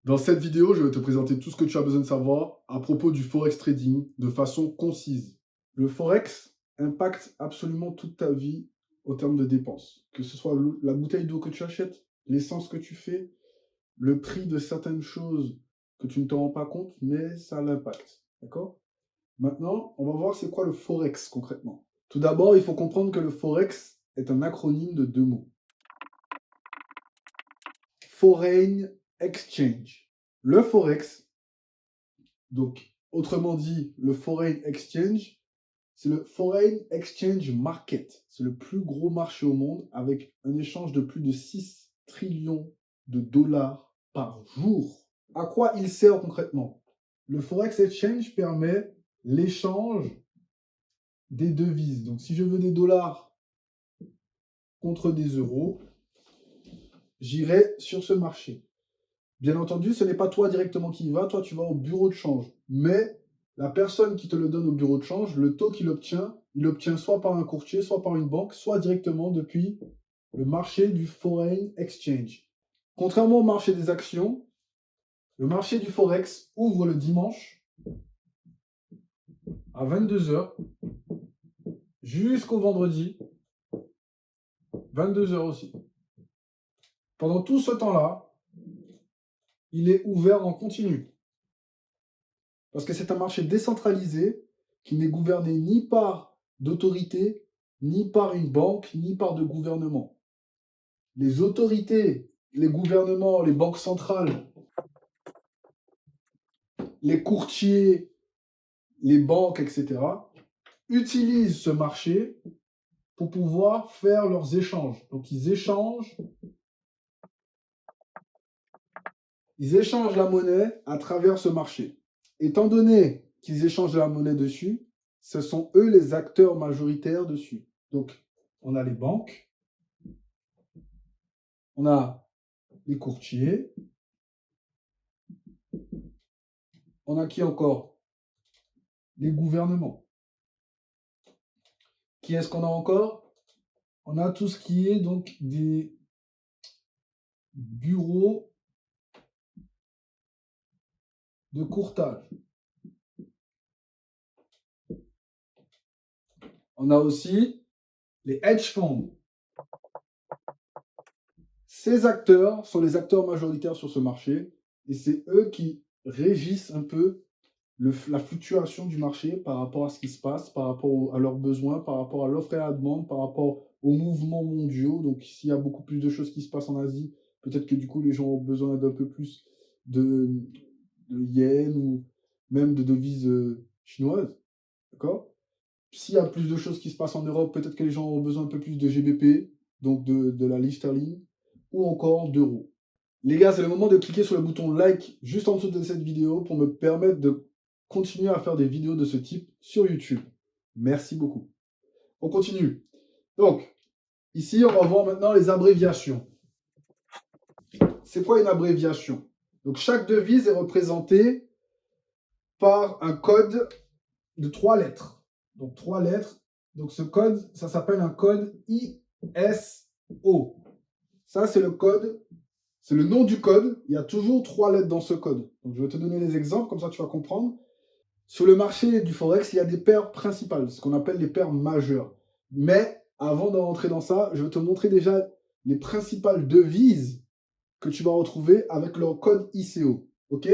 Dans cette vidéo, je vais te présenter tout ce que tu as besoin de savoir à propos du Forex trading de façon concise. Le Forex impacte absolument toute ta vie au terme de dépenses. Que ce soit la bouteille d'eau que tu achètes, l'essence que tu fais, le prix de certaines choses que tu ne te rends pas compte, mais ça a l'impact. D'accord? Maintenant, on va voir c'est quoi le Forex concrètement. Tout d'abord, il faut comprendre que le Forex est un acronyme de deux mots. Foreign Exchange. Le Forex, donc autrement dit, le Foreign Exchange, c'est le Foreign Exchange Market. C'est le plus gros marché au monde avec un échange de plus de 6 trillions de dollars par jour. À quoi il sert concrètement? Le Forex Exchange permet l'échange des devises. Donc si je veux des dollars contre des euros, j'irai sur ce marché. Bien entendu, ce n'est pas toi directement qui y vas, toi tu vas au bureau de change. Mais la personne qui te le donne au bureau de change, le taux qu'il obtient, il l'obtient soit par un courtier, soit par une banque, soit directement depuis le marché du Foreign Exchange. Contrairement au marché des actions, le marché du Forex ouvre le dimanche à 22 h jusqu'au vendredi, 22 h aussi. Pendant tout ce temps-là, il est ouvert en continu. Parce que c'est un marché décentralisé qui n'est gouverné ni par d'autorité, ni par une banque, ni par de gouvernement. Les autorités, les gouvernements, les banques centrales, les courtiers, les banques, etc., utilisent ce marché pour pouvoir faire leurs échanges. Donc ils échangent la monnaie à travers ce marché. Étant donné qu'ils échangent la monnaie dessus, ce sont eux les acteurs majoritaires dessus. Donc, on a les banques, on a les courtiers, on a qui encore? Les gouvernements. Qui est-ce qu'on a encore? On a tout ce qui est donc des bureaux de courtage. On a aussi les hedge funds. Ces acteurs sont les acteurs majoritaires sur ce marché et c'est eux qui régissent un peu la fluctuation du marché par rapport à ce qui se passe, par rapport à leurs besoins, par rapport à l'offre et à la demande, par rapport aux mouvements mondiaux. Donc, s'il y a beaucoup plus de choses qui se passent en Asie, peut-être que du coup, les gens ont besoin d'un peu plus de, de yens ou même de devises chinoises. D'accord? S'il y a plus de choses qui se passent en Europe, peut-être que les gens ont besoin un peu plus de GBP, donc de la livre sterling, ou encore d'euros. Les gars, c'est le moment de cliquer sur le bouton like juste en dessous de cette vidéo pour me permettre de continuer à faire des vidéos de ce type sur YouTube. Merci beaucoup. On continue. Donc, ici, on va voir maintenant les abréviations. C'est quoi une abréviation? Donc, chaque devise est représentée par un code de 3 lettres. Donc, 3 lettres. Donc, ce code, ça s'appelle un code ISO. Ça, c'est le code. C'est le nom du code. Il y a toujours 3 lettres dans ce code. Donc, je vais te donner des exemples, comme ça tu vas comprendre. Sur le marché du Forex, il y a des paires principales, ce qu'on appelle les paires majeures. Mais avant de rentrer dans ça, je vais te montrer déjà les principales devises que tu vas retrouver avec leur code ICO. Ok?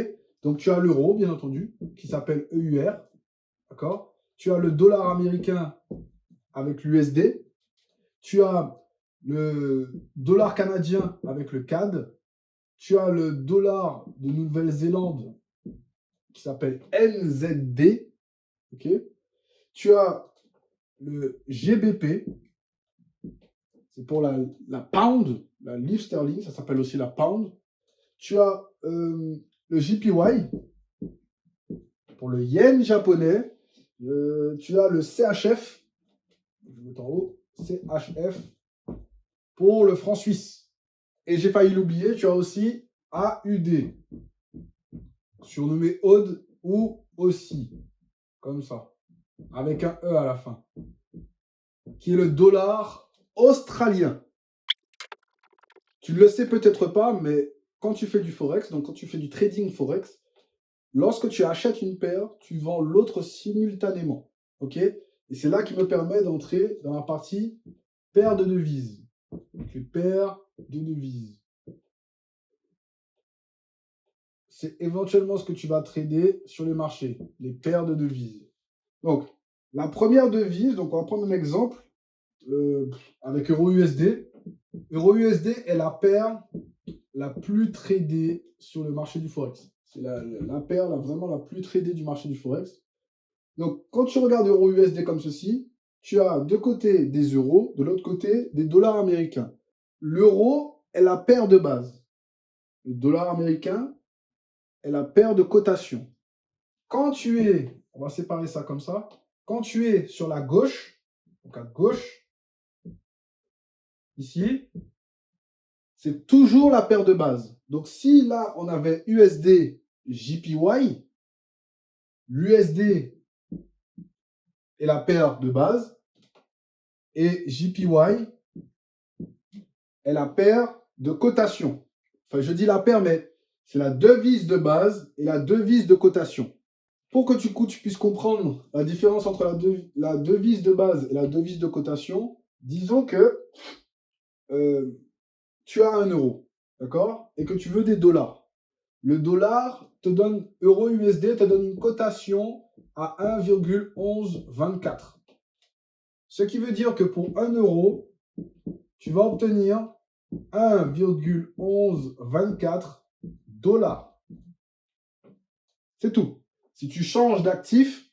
Donc, tu as l'euro, bien entendu, qui s'appelle EUR. D'accord? Tu as le dollar américain avec l'USD. Tu as le dollar canadien avec le CAD. Tu as le dollar de Nouvelle-Zélande qui s'appelle NZD. Ok. Tu as le GBP, c'est pour la pound, la livre sterling, ça s'appelle aussi la pound. Tu as le JPY pour le yen japonais. Tu as le CHF, je vais mettre en haut, CHF pour le franc suisse. Et j'ai failli l'oublier, tu as aussi AUD, surnommé OD ou aussi, comme ça, avec un E à la fin, qui est le dollar australien. Tu ne le sais peut-être pas, mais quand tu fais du Forex, donc quand tu fais du trading Forex, lorsque tu achètes une paire, tu vends l'autre simultanément. OK? Et c'est là qui me permet d'entrer dans la partie paire de devises. Donc, les paires de devises. C'est éventuellement ce que tu vas trader sur les marchés, les paires de devises. Donc, la première devise, donc on va prendre un exemple avec Euro-USD. Euro-USD est la paire la plus tradée sur le marché du Forex. C'est la paire vraiment la plus tradée du marché du Forex. Donc, quand tu regardes Euro-USD comme ceci, tu as de côté des euros, de l'autre côté des dollars américains. L'euro est la paire de base. Le dollar américain est la paire de cotation. Quand tu es, on va séparer ça comme ça, quand tu es sur la gauche, donc à gauche, ici, c'est toujours la paire de base. Donc si là, on avait USD JPY, l'USD est la paire de base et JPY est la paire de cotation. Enfin, je dis la paire, mais c'est la devise de base et la devise de cotation. Pour que tu puisses comprendre la différence entre la devise de base et la devise de cotation, disons que tu as 1 euro, d'accord? Et que tu veux des dollars. Le dollar te donne, euro-USD te donne une cotation à 1,1124. Ce qui veut dire que pour 1 euro, tu vas obtenir 1,1124 dollars. C'est tout. Si tu changes d'actif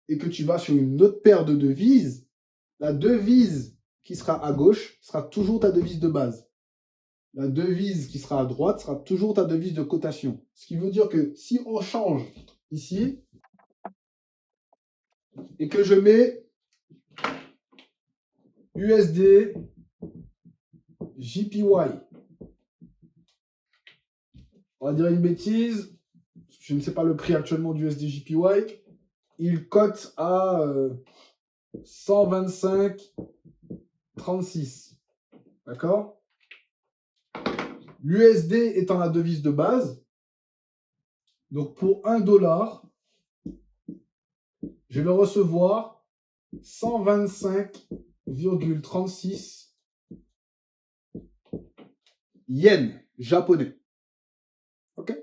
et que tu vas sur une autre paire de devises, la devise qui sera à gauche sera toujours ta devise de base. La devise qui sera à droite sera toujours ta devise de cotation. Ce qui veut dire que si on change ici et que je mets USD JPY, on va dire une bêtise, je ne sais pas le prix actuellement du USD JPY, il cote à 125,36. D'accord? L'USD étant la devise de base, donc pour 1 dollar, je vais recevoir 125,36 yens japonais. Ok?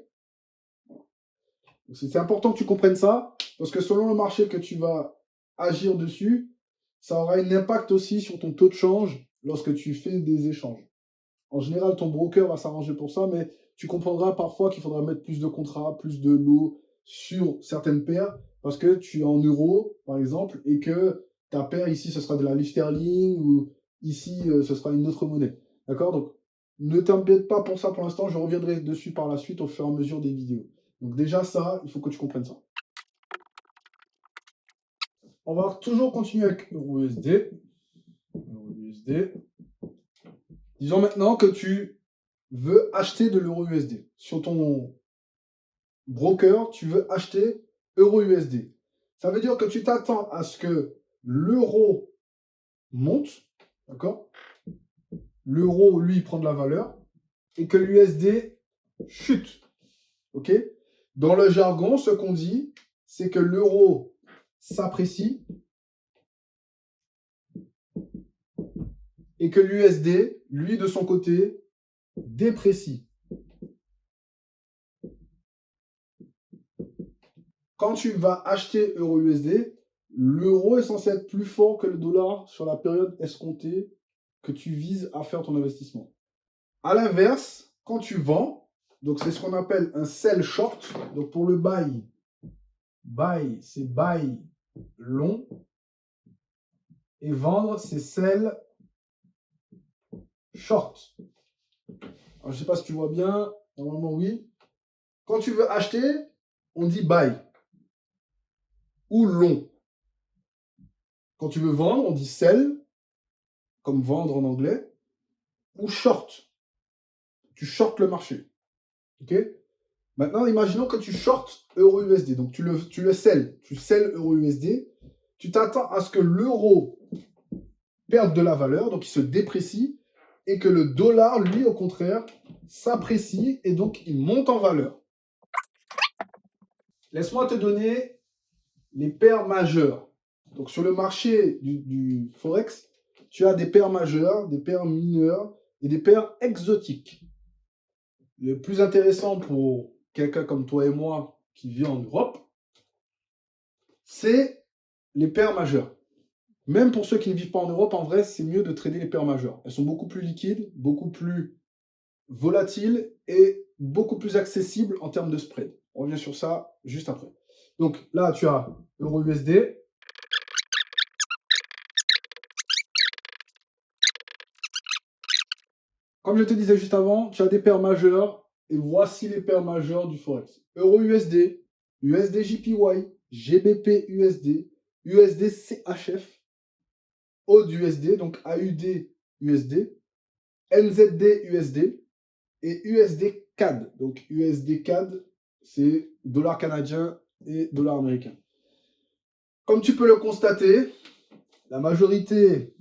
C'est important que tu comprennes ça, parce que selon le marché que tu vas agir dessus, ça aura un impact aussi sur ton taux de change lorsque tu fais des échanges. En général, ton broker va s'arranger pour ça, mais tu comprendras parfois qu'il faudra mettre plus de contrats, plus de lots sur certaines paires, parce que tu es en euros, par exemple, et que ta paire ici, ce sera de la livre sterling, ou ici, ce sera une autre monnaie. D'accord? Donc, ne t'embête pas pour ça pour l'instant, je reviendrai dessus par la suite au fur et à mesure des vidéos. Donc déjà, ça, il faut que tu comprennes ça. On va toujours continuer avec EURUSD. Disons maintenant que tu veux acheter de l'euro-USD. Sur ton broker, tu veux acheter euro-USD. Ça veut dire que tu t'attends à ce que l'euro monte, d'accord? L'euro, lui, prend de la valeur et que l'USD chute, ok? Dans le jargon, ce qu'on dit, c'est que l'euro s'apprécie et que l'USD, lui, de son côté, déprécie. Quand tu vas acheter euro-USD, l'euro est censé être plus fort que le dollar sur la période escomptée que tu vises à faire ton investissement. À l'inverse, quand tu vends, donc c'est ce qu'on appelle un sell short. Donc pour le buy, c'est buy long. Et vendre, c'est sell short. Alors, je ne sais pas si tu vois bien, normalement oui. Quand tu veux acheter, on dit buy ou long. Quand tu veux vendre, on dit sell, comme vendre en anglais, ou short. Tu shortes le marché. Ok? Maintenant, imaginons que tu shortes euro-USD. Donc, tu le sell. Tu sell euro-USD. Tu t'attends à ce que l'euro perde de la valeur, donc il se déprécie, et que le dollar, lui, au contraire, s'apprécie et donc il monte en valeur. Laisse-moi te donner les paires majeures. Donc sur le marché du Forex, tu as des paires majeures, des paires mineures et des paires exotiques. Le plus intéressant pour quelqu'un comme toi et moi qui vit en Europe, c'est les paires majeures. Même pour ceux qui ne vivent pas en Europe, en vrai, c'est mieux de trader les paires majeures. Elles sont beaucoup plus liquides, beaucoup plus volatiles et beaucoup plus accessibles en termes de spread. On revient sur ça juste après. Donc là, tu as Euro-USD. Comme je te disais juste avant, tu as des paires majeures et voici les paires majeures du Forex. Euro-USD, USD-JPY, GBP-USD, USD-CHF, AUD-USD, donc AUD-USD, NZD-USD et USD-CAD. Donc USD-CAD, c'est dollar canadien et dollar américain. Comme tu peux le constater, la majorité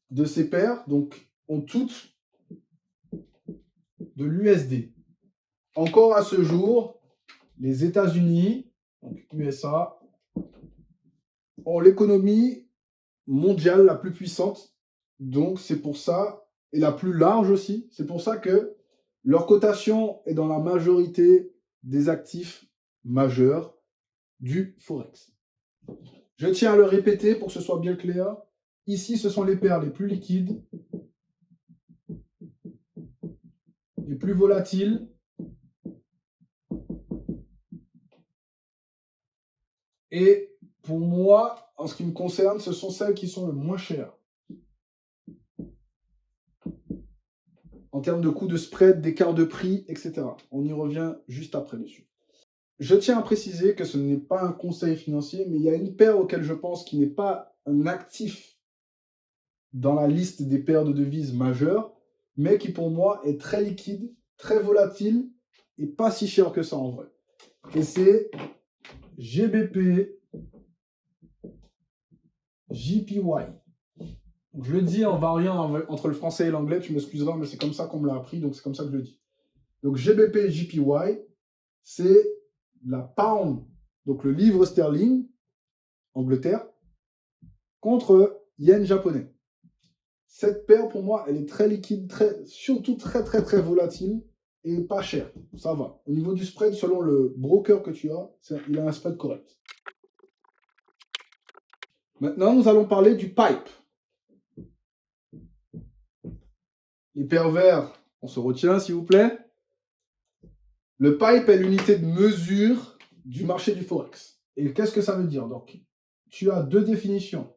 de ces paires donc, ont toutes de l'USD. Encore à ce jour, les États-Unis, donc USA, ont l'économie mondiale la plus puissante. Donc c'est pour ça, et la plus large aussi, c'est pour ça que leur cotation est dans la majorité des actifs majeurs du Forex. Je tiens à le répéter pour que ce soit bien clair. Ici, ce sont les paires les plus liquides, les plus volatiles, et pour moi, en ce qui me concerne, ce sont celles qui sont le moins chères. En termes de coût de spread, d'écart de prix, etc. On y revient juste après dessus. Je tiens à préciser que ce n'est pas un conseil financier, mais il y a une paire auquel je pense qui n'est pas un actif dans la liste des paires de devises majeures, mais qui pour moi est très liquide, très volatile et pas si cher que ça en vrai. Et c'est GBP JPY. Donc, je le dis en variant entre le français et l'anglais, tu m'excuseras, mais c'est comme ça qu'on me l'a appris, donc c'est comme ça que je le dis. Donc GBP JPY, c'est la pound, donc le livre sterling, Angleterre, contre yen japonais. Cette paire, pour moi, elle est très liquide, surtout très volatile et pas chère. Ça va. Au niveau du spread, selon le broker que tu as, il a un spread correct. Maintenant, nous allons parler du pipe. Les paires verts, on se retient, s'il vous plaît. Le pipe est l'unité de mesure du marché du Forex. Et qu'est-ce que ça veut dire? Donc, tu as deux définitions.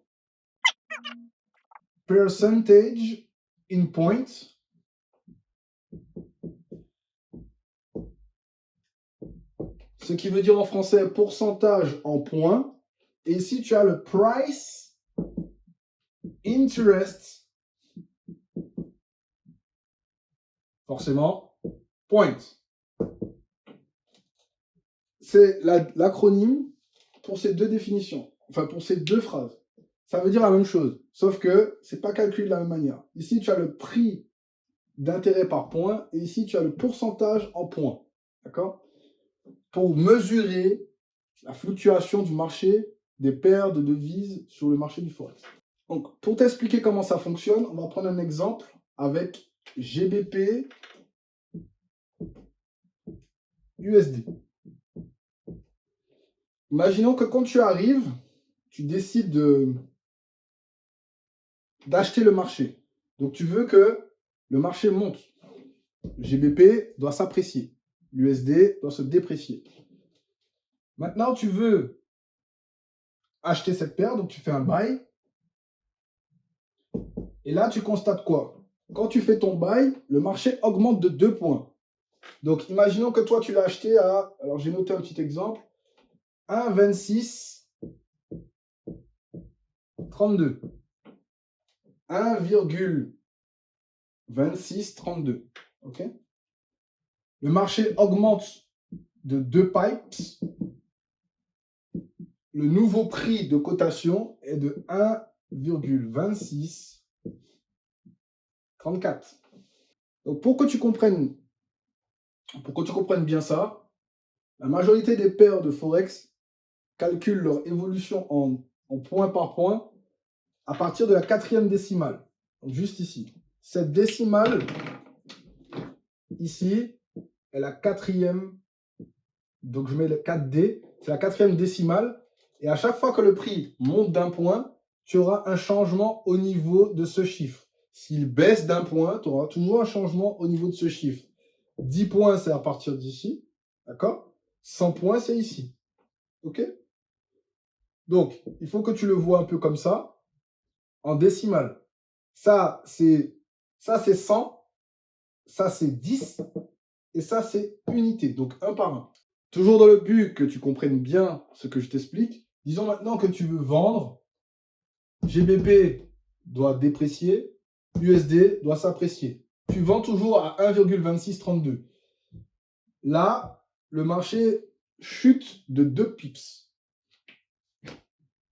Percentage in points. Ce qui veut dire en français pourcentage en points. Et ici, tu as le price interest, forcément, point. C'est l'acronyme pour ces deux définitions, enfin pour ces deux phrases. Ça veut dire la même chose, sauf que c'est pas calculé de la même manière. Ici, tu as le prix d'intérêt par point, et ici, tu as le pourcentage en points. D'accord? Pour mesurer la fluctuation du marché des paires de devises sur le marché du Forex. Donc, pour t'expliquer comment ça fonctionne, on va prendre un exemple avec GBP USD. Imaginons que quand tu arrives, tu décides d'acheter le marché. Donc, tu veux que le marché monte. Le GBP doit s'apprécier. L'USD doit se déprécier. Maintenant, tu veux acheter cette paire, donc tu fais un buy. Et là, tu constates quoi? Quand tu fais ton buy, le marché augmente de 2 points. Donc, imaginons que toi, tu l'as acheté à, alors j'ai noté un petit exemple, 1,26 32. 1,26 32. OK? Le marché augmente de 2 pipes. Le nouveau prix de cotation est de 1,26 34. Donc, pour que tu comprennes bien ça, la majorité des paires de Forex calculent leur évolution en point par point à partir de la 4e décimale. Donc, juste ici. Cette décimale, ici, est la 4e. Donc, je mets le 4D. C'est la 4e décimale. Et à chaque fois que le prix monte d'un point, tu auras un changement au niveau de ce chiffre. S'il baisse d'un point, tu auras toujours un changement au niveau de ce chiffre. 10 points, c'est à partir d'ici. D'accord? 100 points, c'est ici. OK? Donc, il faut que tu le vois un peu comme ça, en décimale. Ça, c'est 100. Ça, c'est 10. Et ça, c'est unité. Donc, un par un. Toujours dans le but que tu comprennes bien ce que je t'explique. Disons maintenant que tu veux vendre. GBP doit déprécier. USD doit s'apprécier. Tu vends toujours à 1,2632. Là, le marché chute de 2 pips.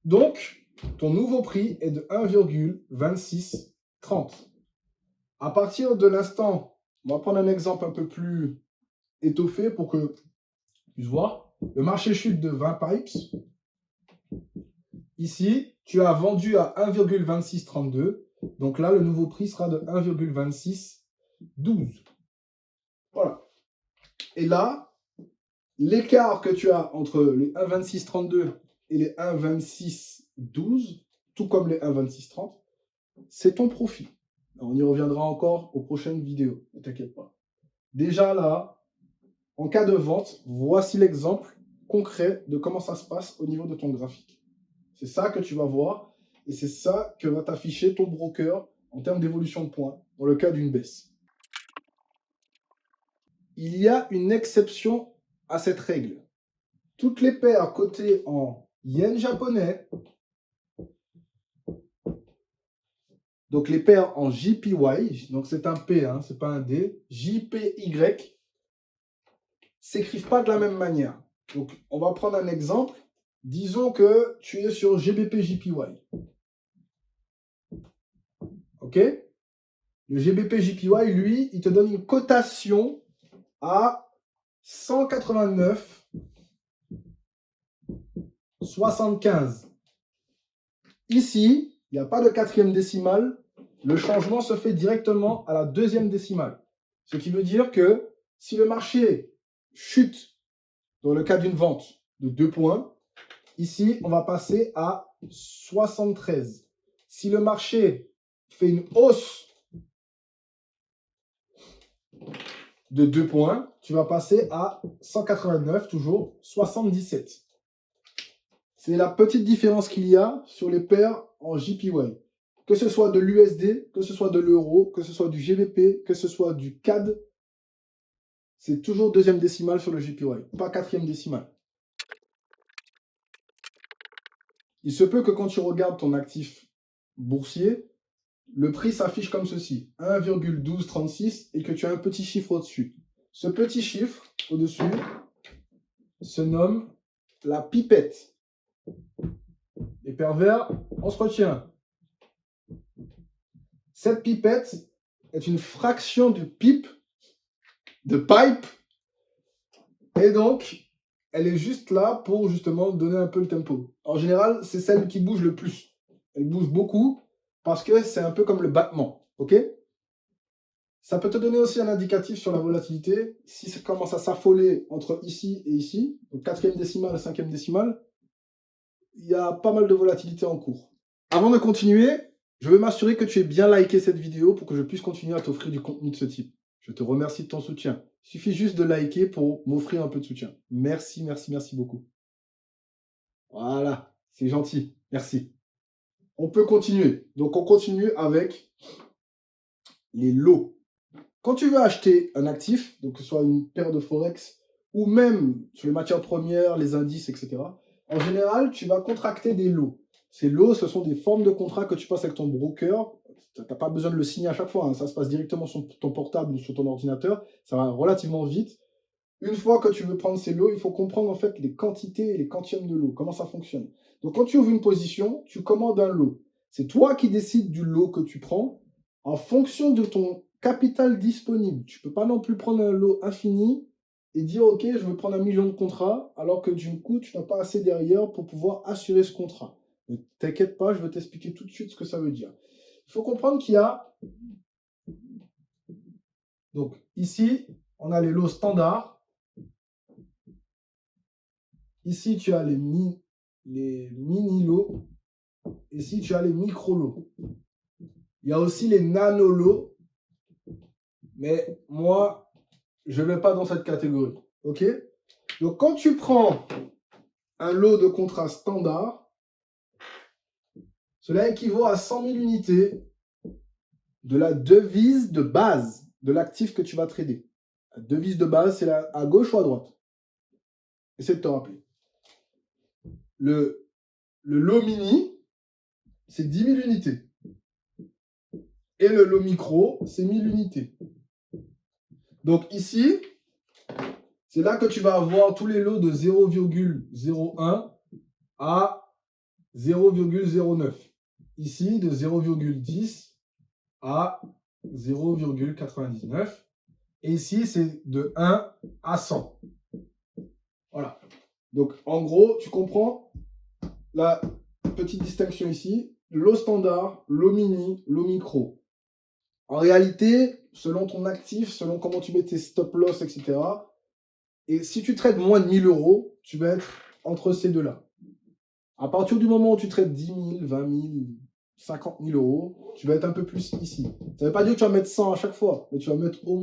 Donc, ton nouveau prix est de 1,2630. À partir de l'instant, on va prendre un exemple un peu plus étoffé pour que tu puisses voir. Le marché chute de 20 pipes. Ici, tu as vendu à 1,2632. Donc là, le nouveau prix sera de 1,2612. Voilà. Et là, l'écart que tu as entre les 1,2632 et les 1,2612, tout comme les 1,2630, c'est ton profit. On y reviendra encore aux prochaines vidéos, ne t'inquiète pas. Déjà là, en cas de vente, voici l'exemple concret de comment ça se passe au niveau de ton graphique. C'est ça que tu vas voir et c'est ça que va t'afficher ton broker en termes d'évolution de points dans le cas d'une baisse. Il y a une exception à cette règle. Toutes les paires cotées en yen japonais, donc les paires en JPY, donc c'est un P, hein, c'est pas un D, JPY, s'écrivent pas de la même manière. Donc on va prendre un exemple. Disons que tu es sur GBP JPY. OK? Le GBP JPY, lui, il te donne une cotation à 189,75. Ici, il n'y a pas de 4e décimale. Le changement se fait directement à la 2e décimale. Ce qui veut dire que si le marché chute dans le cas d'une vente de 2 points, ici, on va passer à 73. Si le marché fait une hausse de 2 points, tu vas passer à 189, toujours 77. C'est la petite différence qu'il y a sur les paires en JPY. Que ce soit de l'USD, que ce soit de l'euro, que ce soit du GBP, que ce soit du CAD, c'est toujours 2e décimale sur le JPY, pas 4e décimale. Il se peut que quand tu regardes ton actif boursier, le prix s'affiche comme ceci, 1,1236, et que tu as un petit chiffre au-dessus. Ce petit chiffre au-dessus se nomme la pipette. Les pervers, on se retient. Cette pipette est une fraction de pipe, et donc, elle est juste là pour justement donner un peu le tempo. En général, c'est celle qui bouge le plus. Elle bouge beaucoup parce que c'est un peu comme le battement, ok? Ça peut te donner aussi un indicatif sur la volatilité. Si ça commence à s'affoler entre ici et ici, donc 4e décimale, 5e décimale, il y a pas mal de volatilité en cours. Avant de continuer, je veux m'assurer que tu aies bien liké cette vidéo pour que je puisse continuer à t'offrir du contenu de ce type. Je te remercie de ton soutien. Il suffit juste de liker pour m'offrir un peu de soutien. Merci, merci, merci beaucoup. Voilà, c'est gentil. Merci. On peut continuer. Donc, on continue avec les lots. Quand tu veux acheter un actif, donc que ce soit une paire de Forex ou même sur les matières premières, les indices, etc., en général, tu vas contracter des lots. Ces lots, ce sont des formes de contrats que tu passes avec ton broker. Tu n'as pas besoin de le signer à chaque fois, hein. Ça se passe directement sur ton portable ou sur ton ordinateur. Ça va relativement vite. Une fois que tu veux prendre ces lots, il faut comprendre en fait les quantités et les quantièmes de lots, comment ça fonctionne. Donc quand tu ouvres une position, tu commandes un lot. C'est toi qui décides du lot que tu prends en fonction de ton capital disponible. Tu ne peux pas non plus prendre un lot infini et dire, OK, je veux prendre 1 million de contrats, alors que du coup, tu n'as pas assez derrière pour pouvoir assurer ce contrat. Ne t'inquiète pas, je vais t'expliquer tout de suite ce que ça veut dire. Il faut comprendre qu'il y a... Donc, ici, on a les lots standards. Ici, tu as les mini-lots. Ici, tu as les micro-lots. Il y a aussi les nano-lots. Mais moi, je ne vais pas dans cette catégorie. OK? Donc, quand tu prends un lot de contrat standard, cela équivaut à 100 000 unités de la devise de base de l'actif que tu vas trader. La devise de base, c'est à gauche ou à droite? Essaie de te rappeler. Le lot mini, c'est 10 000 unités. Et le lot micro, c'est 1000 unités. Donc ici, c'est là que tu vas avoir tous les lots de 0,01 à 0,09. Ici, de 0,10 à 0,99. Et ici, c'est de 1 à 100. Voilà. Donc, en gros, tu comprends la petite distinction ici. Lot standard, lot mini, lot micro. En réalité, selon ton actif, selon comment tu mets tes stop loss, etc. Et si tu traites moins de 1000 euros, tu vas être entre ces deux-là. À partir du moment où tu traites 10 000, 20 000, 50 000 euros, tu vas être un peu plus ici. Ça ne veut pas dire que tu vas mettre 100 à chaque fois, mais tu vas mettre au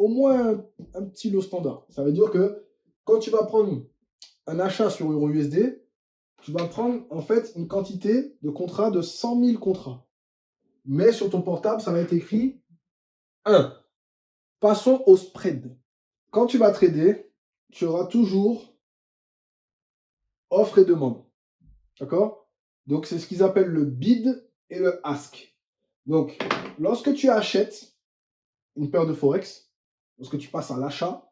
moins un petit lot standard. Ça veut dire que quand tu vas prendre un achat sur EuroUSD, tu vas prendre en fait une quantité de contrats de 100 000 contrats. Mais sur ton portable, ça va être écrit 1. Passons au spread. Quand tu vas trader, tu auras toujours offre et demande. D'accord? Donc, c'est ce qu'ils appellent le bid et le ask. Donc, lorsque tu achètes une paire de Forex, lorsque tu passes à l'achat,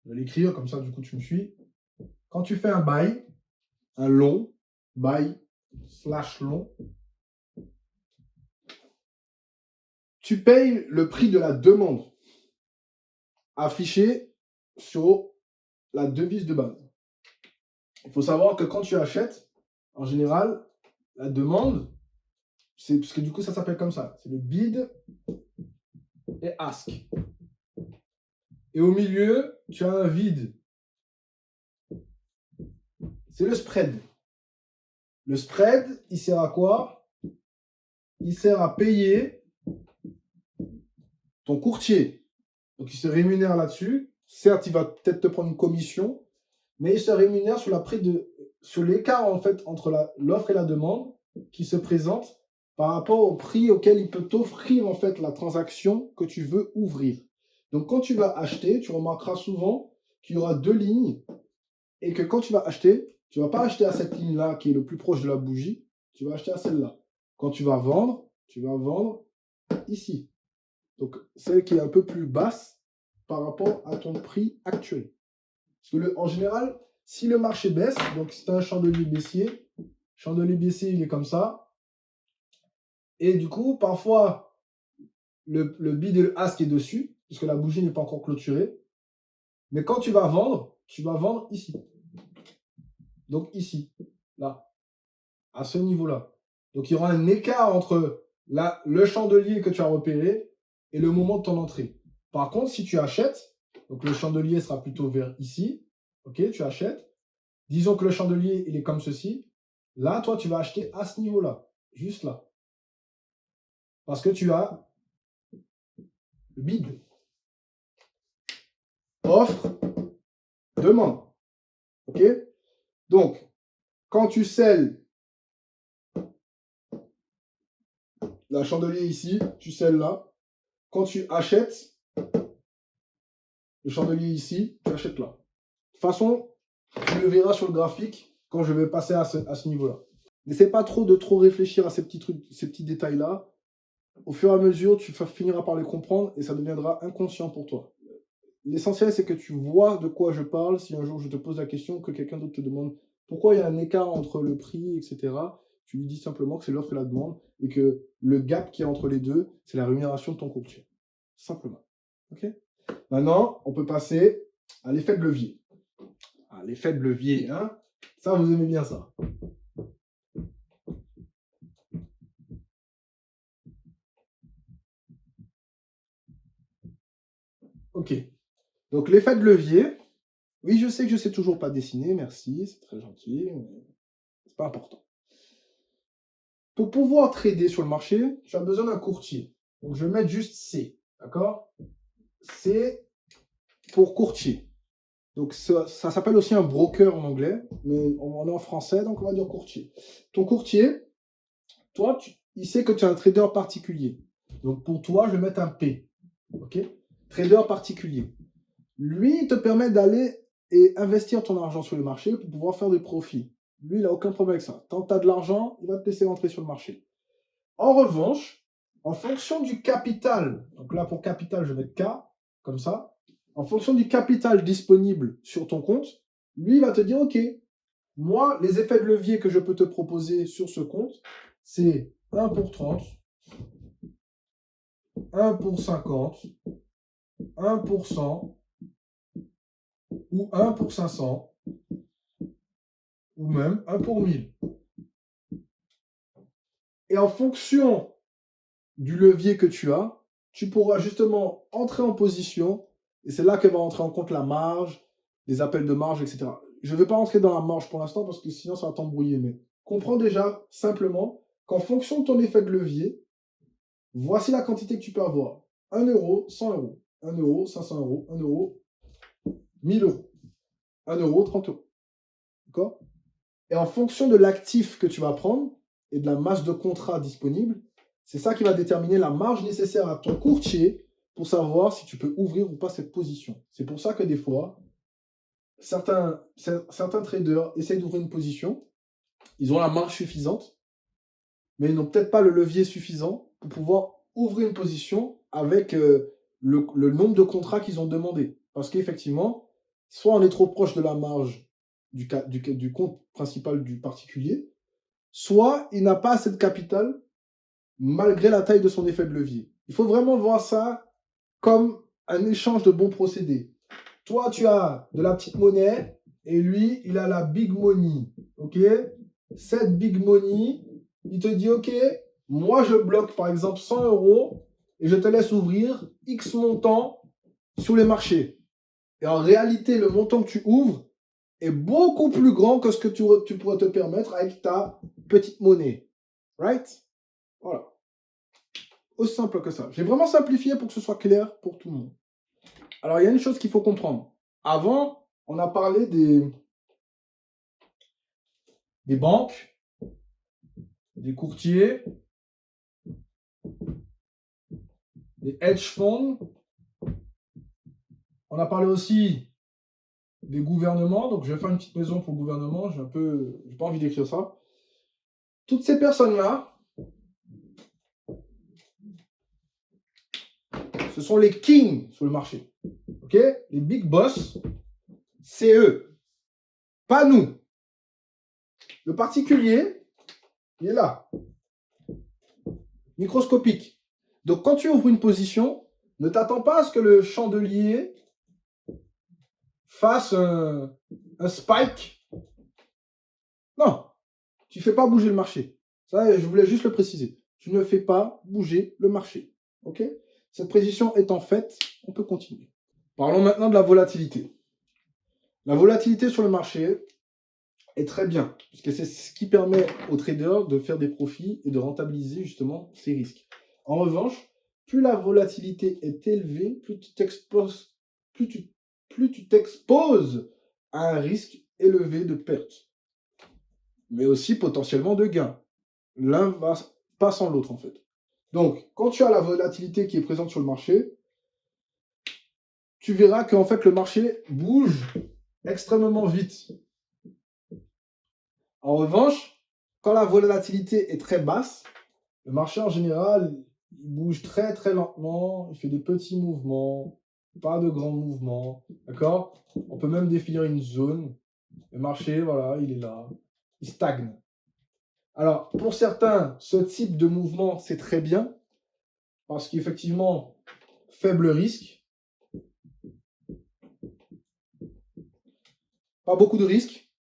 je vais l'écrire comme ça, du coup, tu me suis. Quand tu fais un buy, un long, buy / long, tu payes le prix de la demande affiché sur la devise de base. Il faut savoir que quand tu achètes, en général, la demande, c'est parce que du coup, ça s'appelle comme ça. C'est le bid et ask. Et au milieu, tu as un vide. C'est le spread. Le spread, il sert à quoi? Il sert à payer ton courtier. Donc, il se rémunère là-dessus. Certes, il va peut-être te prendre une commission, mais il se rémunère sur l'écart en fait entre l'offre et la demande qui se présente par rapport au prix auquel il peut t'offrir en fait la transaction que tu veux ouvrir. Donc, quand tu vas acheter, tu remarqueras souvent qu'il y aura deux lignes et que quand tu vas acheter, tu ne vas pas acheter à cette ligne-là qui est le plus proche de la bougie, tu vas acheter à celle-là. Quand tu vas vendre ici. Donc, celle qui est un peu plus basse par rapport à ton prix actuel. Parce que en général, si le marché baisse, donc c'est un chandelier baissier, il est comme ça. Et du coup, parfois, le bid et le ask est dessus, puisque la bougie n'est pas encore clôturée. Mais quand tu vas vendre ici. Donc ici, là, à ce niveau-là. Donc il y aura un écart entre le chandelier que tu as repéré et le moment de ton entrée. Par contre, si tu achètes, donc le chandelier sera plutôt vers ici. Ok, tu achètes. Disons que le chandelier, il est comme ceci. Là, toi, tu vas acheter à ce niveau-là, juste là. Parce que tu as le bid. Offre, demande. Ok? Donc, quand tu scelles la chandelier ici, tu scelles là. Quand tu achètes le chandelier ici, tu achètes là. De toute façon, tu le verras sur le graphique quand je vais passer à ce niveau-là. N'essaie pas de trop réfléchir à ces petits trucs, ces petits détails-là. Au fur et à mesure, tu finiras par les comprendre et ça deviendra inconscient pour toi. L'essentiel, c'est que tu vois de quoi je parle. Si un jour je te pose la question, que quelqu'un d'autre te demande pourquoi il y a un écart entre le prix, etc., Tu lui dis simplement que c'est l'offre et la demande et que le gap qui est entre les deux, c'est la rémunération de ton courtier. Simplement. OK? Maintenant, on peut passer à l'effet de levier. Ah, l'effet de levier, hein? Ça, vous aimez bien ça. OK. Donc, l'effet de levier. Oui, je sais que je sais toujours pas dessiner, merci, c'est très gentil, mais c'est pas important. Pour pouvoir trader sur le marché, tu as besoin d'un courtier. Donc, je vais mettre juste C, d'accord? C pour courtier. Donc, ça s'appelle aussi un broker en anglais, mais on est en français, donc on va dire courtier. Ton courtier, toi, il sait que tu es un trader particulier. Donc, pour toi, je vais mettre un P, ok? Trader particulier. Lui, il te permet d'aller et investir ton argent sur le marché pour pouvoir faire des profits. Lui, il n'a aucun problème avec ça. Tant que tu as de l'argent, il va te laisser rentrer sur le marché. En revanche, en fonction du capital, donc là pour capital, je vais mettre K, comme ça, en fonction du capital disponible sur ton compte, lui, il va te dire, OK, moi, les effets de levier que je peux te proposer sur ce compte, c'est 1 pour 30, 1 pour 50, 1 pour 100, ou 1 pour 500, ou même 1 pour 1000. Et en fonction du levier que tu as, tu pourras justement entrer en position, et c'est là que va entrer en compte la marge, les appels de marge, etc. Je ne vais pas entrer dans la marge pour l'instant, parce que sinon ça va t'embrouiller, mais comprends déjà simplement qu'en fonction de ton effet de levier, voici la quantité que tu peux avoir. 1 euro, 100 euros. 1 euro, 500 euros. 1 euro, 1000 euros. 1 euro, 30 euros. D'accord? Et en fonction de l'actif que tu vas prendre et de la masse de contrats disponible, c'est ça qui va déterminer la marge nécessaire à ton courtier pour savoir si tu peux ouvrir ou pas cette position. C'est pour ça que des fois, certains traders essayent d'ouvrir une position, ils ont la marge suffisante, mais ils n'ont peut-être pas le levier suffisant pour pouvoir ouvrir une position avec le nombre de contrats qu'ils ont demandé. Parce qu'effectivement, soit on est trop proche de la marge du compte principal du particulier, soit il n'a pas assez de capital malgré la taille de son effet de levier. Il faut vraiment voir ça comme un échange de bons procédés. Toi, tu as de la petite monnaie et lui, il a la big money. OK? Cette big money, il te dit, OK, moi, je bloque par exemple 100 euros et je te laisse ouvrir X montant sur les marchés. Et en réalité, le montant que tu ouvres est beaucoup plus grand que ce que tu pourrais te permettre avec ta petite monnaie. Right? Voilà. Aussi simple que ça. J'ai vraiment simplifié pour que ce soit clair pour tout le monde. Alors, il y a une chose qu'il faut comprendre. Avant, on a parlé des banques, des courtiers, des hedge funds. On a parlé aussi des gouvernements. Donc, je vais faire une petite maison pour le gouvernement. J'ai pas envie d'écrire ça. Toutes ces personnes-là, ce sont les kings sur le marché. OK? Les big boss, c'est eux. Pas nous. Le particulier, il est là. Microscopique. Donc, quand tu ouvres une position, ne t'attends pas à ce que le chandelier fasse un spike. Non, tu ne fais pas bouger le marché. Ça, je voulais juste le préciser. Tu ne fais pas bouger le marché. OK? Cette précision étant faite, on peut continuer. Parlons maintenant de la volatilité. La volatilité sur le marché est très bien, puisque c'est ce qui permet aux traders de faire des profits et de rentabiliser justement ces risques. En revanche, plus la volatilité est élevée, plus tu t'exposes à un risque élevé de perte, mais aussi potentiellement de gain. L'un va pas sans l'autre en fait. Donc, quand tu as la volatilité qui est présente sur le marché, tu verras qu'en fait le marché bouge extrêmement vite. En revanche, quand la volatilité est très basse, le marché en général, il bouge très très lentement, il fait des petits mouvements, pas de grands mouvements, d'accord? On peut même définir une zone. Le marché, voilà, il est là, il stagne. Alors, pour certains, ce type de mouvement, c'est très bien, parce qu'effectivement, faible risque, pas beaucoup de risques,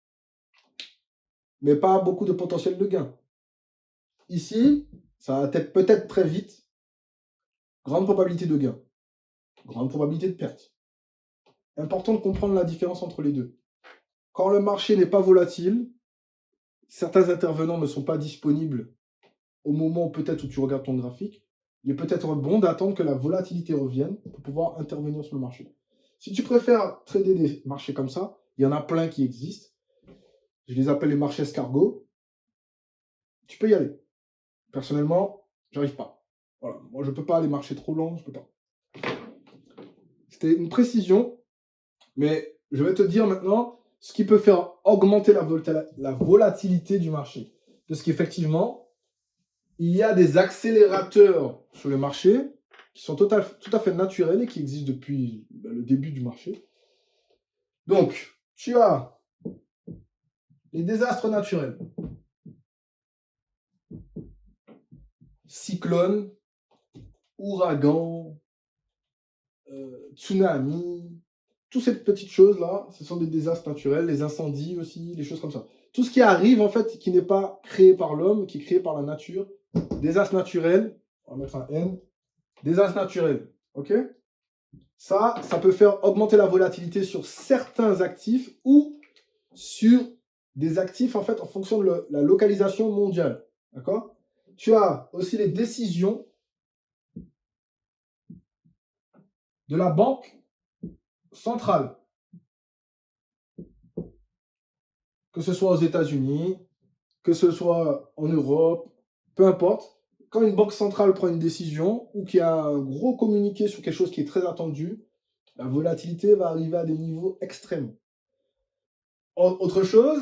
mais pas beaucoup de potentiel de gain. Ici, ça va être peut-être très vite, grande probabilité de gain, grande probabilité de perte. Important de comprendre la différence entre les deux. Quand le marché n'est pas volatile, certains intervenants ne sont pas disponibles au moment peut-être où tu regardes ton graphique. Il est peut-être bon d'attendre que la volatilité revienne pour pouvoir intervenir sur le marché. Si tu préfères trader des marchés comme ça, il y en a plein qui existent. Je les appelle les marchés escargots. Tu peux y aller. Personnellement, j'arrive pas. Voilà. Moi, je peux pas aller marcher trop long, je peux pas. C'était une précision, mais je vais te dire maintenant ce qui peut faire augmenter la volatilité du marché. Parce qu'effectivement, il y a des accélérateurs sur le marché qui sont tout à fait naturels et qui existent depuis le début du marché. Donc, tu as les désastres naturels, cyclones, ouragans, tsunamis, toutes ces petites choses-là, ce sont des désastres naturels, les incendies aussi, les choses comme ça. Tout ce qui arrive, en fait, qui n'est pas créé par l'homme, qui est créé par la nature, désastres naturels, on va mettre un N, désastres naturels, ok? Ça peut faire augmenter la volatilité sur certains actifs ou sur des actifs, en fait, en fonction de la localisation mondiale, d'accord? Tu as aussi les décisions de la banque centrale, que ce soit aux États-Unis, que ce soit en Europe, peu importe. Quand une banque centrale prend une décision ou qu'il y a un gros communiqué sur quelque chose qui est très attendu, la volatilité va arriver à des niveaux extrêmes. Autre chose,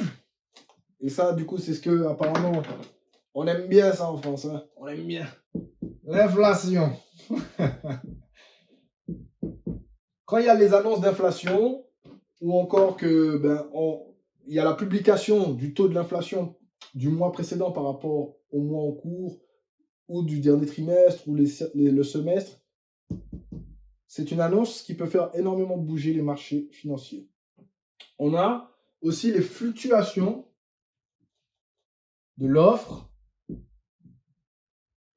et ça, du coup, c'est ce que apparemment on aime bien ça en France, hein. On aime bien l'inflation. Quand il y a les annonces d'inflation, ou encore que il y a la publication du taux de l'inflation du mois précédent par rapport au mois en cours, ou du dernier trimestre, ou le semestre, c'est une annonce qui peut faire énormément bouger les marchés financiers. On a aussi les fluctuations de l'offre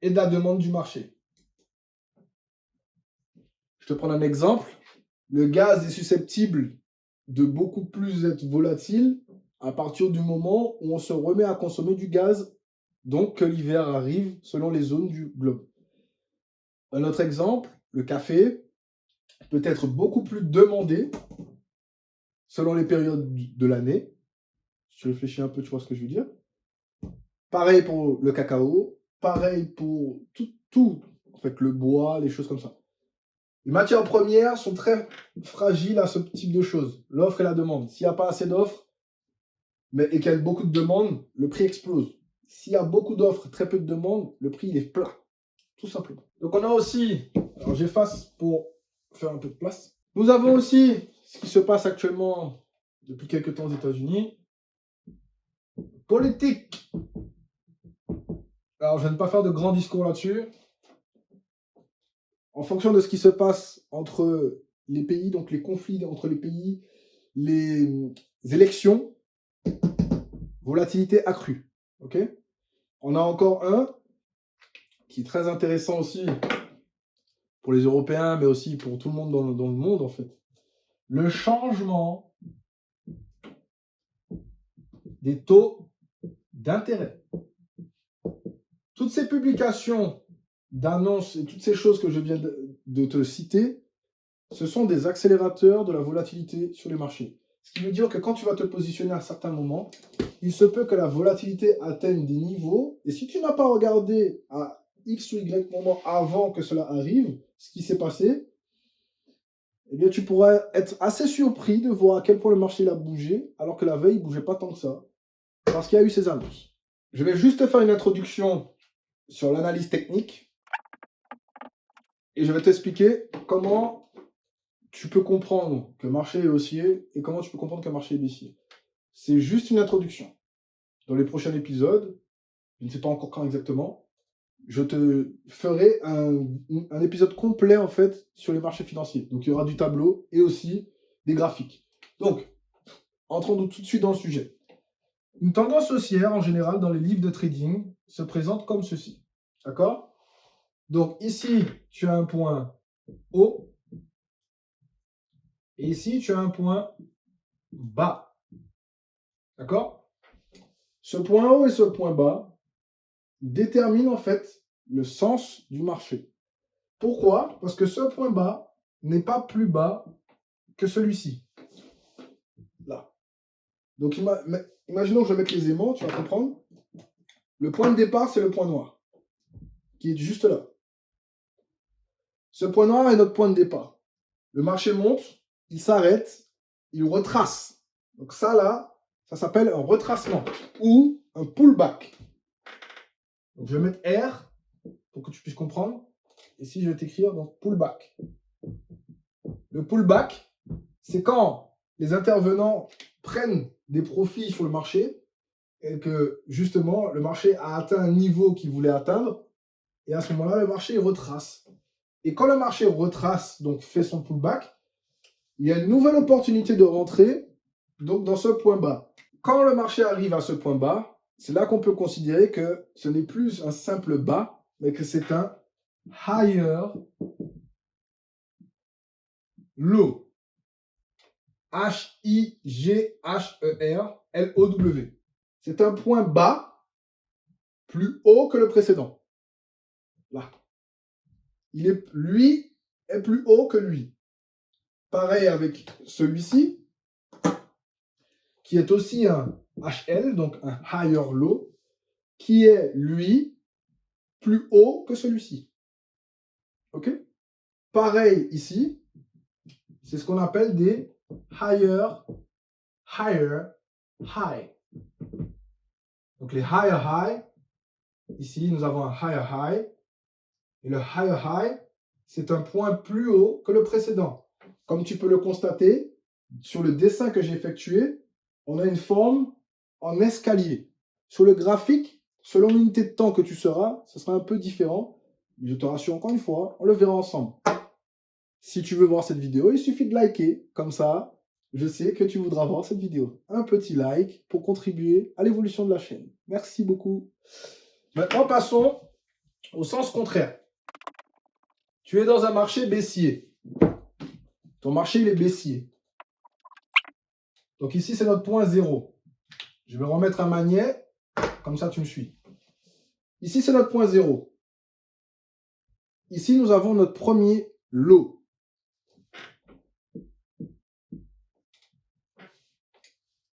et de la demande du marché. Je te prends un exemple. Le gaz est susceptible de beaucoup plus être volatile à partir du moment où on se remet à consommer du gaz, donc que l'hiver arrive selon les zones du globe. Un autre exemple, le café peut être beaucoup plus demandé selon les périodes de l'année. Si tu réfléchis un peu, tu vois ce que je veux dire. Pareil pour le cacao, pareil pour tout, en fait, le bois, les choses comme ça. Les matières premières sont très fragiles à ce type de choses, l'offre et la demande. S'il n'y a pas assez d'offres et qu'il y a beaucoup de demandes, le prix explose. S'il y a beaucoup d'offres, très peu de demandes, le prix il est plat, tout simplement. Donc on a aussi, alors j'efface pour faire un peu de place. Nous avons aussi ce qui se passe actuellement depuis quelques temps aux États-Unis. Politique. Alors je ne vais pas faire de grands discours là-dessus. En fonction de ce qui se passe entre les pays, donc les conflits entre les pays, les élections, volatilité accrue. Ok. On a encore un qui est très intéressant aussi pour les Européens, mais aussi pour tout le monde dans le monde, en fait. Le changement des taux d'intérêt. Toutes ces publications d'annonces et toutes ces choses que je viens de te citer, ce sont des accélérateurs de la volatilité sur les marchés. Ce qui veut dire que quand tu vas te positionner à certains moments, il se peut que la volatilité atteigne des niveaux, et si tu n'as pas regardé à X ou Y moment avant que cela arrive, ce qui s'est passé, eh bien tu pourrais être assez surpris de voir à quel point le marché a bougé, alors que la veille, il ne bougeait pas tant que ça, parce qu'il y a eu ces annonces. Je vais juste te faire une introduction sur l'analyse technique, et je vais t'expliquer comment tu peux comprendre que le marché est haussier et comment tu peux comprendre que le marché est baissier. C'est juste une introduction. Dans les prochains épisodes, je ne sais pas encore quand exactement, je te ferai un épisode complet, en fait, sur les marchés financiers. Donc, il y aura du tableau et aussi des graphiques. Donc, entrons tout de suite dans le sujet. Une tendance haussière, en général, dans les livres de trading, se présente comme ceci. D'accord? Donc, ici, tu as un point haut. Et ici, tu as un point bas. D'accord? Ce point haut et ce point bas déterminent, en fait, le sens du marché. Pourquoi? Parce que ce point bas n'est pas plus bas que celui-ci. Là. Donc, imaginons que je mette les aimants, tu vas comprendre. Le point de départ, c'est le point noir, qui est juste là. Ce point noir est notre point de départ. Le marché monte, il s'arrête, il retrace. Donc ça, là, ça s'appelle un retracement ou un pullback. Donc, je vais mettre R pour que tu puisses comprendre. Ici, je vais t'écrire donc pullback. Le pullback, c'est quand les intervenants prennent des profits sur le marché et que, justement, le marché a atteint un niveau qu'il voulait atteindre. Et à ce moment-là, le marché retrace. Et quand le marché retrace, donc fait son pullback, il y a une nouvelle opportunité de rentrer donc dans ce point bas. Quand le marché arrive à ce point bas, c'est là qu'on peut considérer que ce n'est plus un simple bas, mais que c'est un higher low. H-I-G-H-E-R-L-O-W. C'est un point bas plus haut que le précédent. Là. Lui est plus haut que lui. Pareil avec celui-ci, qui est aussi un HL, donc un higher low, qui est, lui, plus haut que celui-ci. OK? Pareil ici, c'est ce qu'on appelle des higher, high. Donc les higher high, ici nous avons un higher high, et le higher high, c'est un point plus haut que le précédent. Comme tu peux le constater, sur le dessin que j'ai effectué, on a une forme en escalier. Sur le graphique, selon l'unité de temps que tu seras, ce sera un peu différent. Mais je te rassure encore une fois, on le verra ensemble. Si tu veux voir cette vidéo, il suffit de liker. Comme ça, je sais que tu voudras voir cette vidéo. Un petit like pour contribuer à l'évolution de la chaîne. Merci beaucoup. Maintenant, passons au sens contraire. Tu es dans un marché baissier. Ton marché, il est baissier. Donc ici, c'est notre point 0. Je vais remettre un magnet. Comme ça, tu me suis. Ici, c'est notre point 0. Ici, nous avons notre premier lot.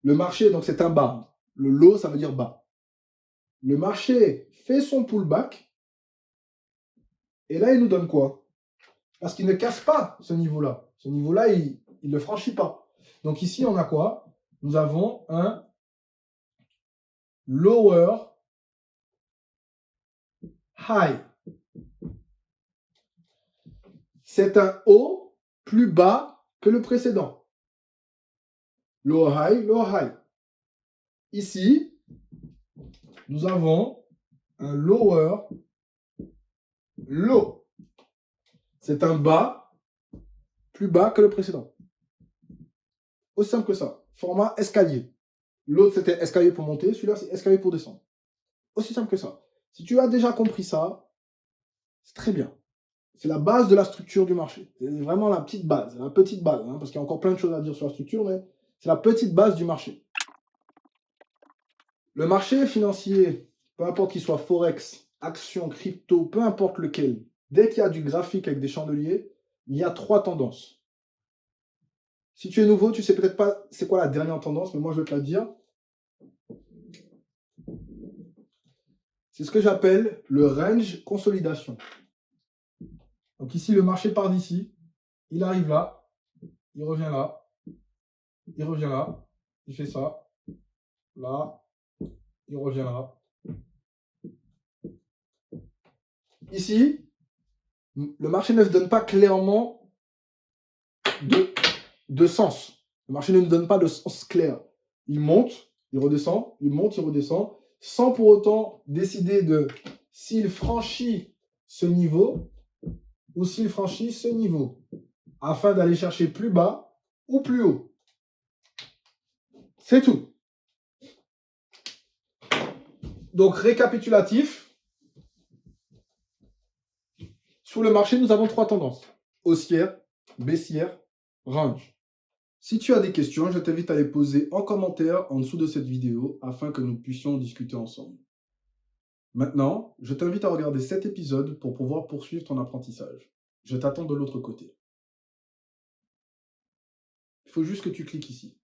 Le marché, donc c'est un bas. Le lot, ça veut dire bas. Le marché fait son pullback. Et là, il nous donne quoi? Parce qu'il ne casse pas ce niveau-là. Ce niveau-là, il ne le franchit pas. Donc ici, on a quoi? Nous avons un lower high. C'est un haut plus bas que le précédent. Lower high, lower high. Ici, nous avons un lower low. C'est un bas plus bas que le précédent. Aussi simple que ça. Format escalier. L'autre, c'était escalier pour monter. Celui-là, c'est escalier pour descendre. Aussi simple que ça. Si tu as déjà compris ça, c'est très bien. C'est la base de la structure du marché. C'est vraiment la petite base, la petite base, hein, parce qu'il y a encore plein de choses à dire sur la structure, mais c'est la petite base du marché. Le marché financier, peu importe qu'il soit forex, action, crypto, peu importe lequel, dès qu'il y a du graphique avec des chandeliers, il y a 3 tendances. Si tu es nouveau, tu ne sais peut-être pas c'est quoi la dernière tendance, mais moi je vais te la dire. C'est ce que j'appelle le range consolidation. Donc ici, le marché part d'ici, il arrive là, il revient là, il revient là, il fait ça, là, il revient là. Ici, le marché ne se donne pas clairement de sens. Le marché ne nous donne pas de sens clair. Il monte, il redescend, il monte, il redescend. sans pour autant décider de s'il franchit ce niveau ou s'il franchit ce niveau, afin d'aller chercher plus bas ou plus haut. C'est tout. Donc, récapitulatif. Sur le marché, nous avons 3 tendances. Haussière, baissière, range. Si tu as des questions, je t'invite à les poser en commentaire en dessous de cette vidéo afin que nous puissions discuter ensemble. Maintenant, je t'invite à regarder cet épisode pour pouvoir poursuivre ton apprentissage. Je t'attends de l'autre côté. Il faut juste que tu cliques ici.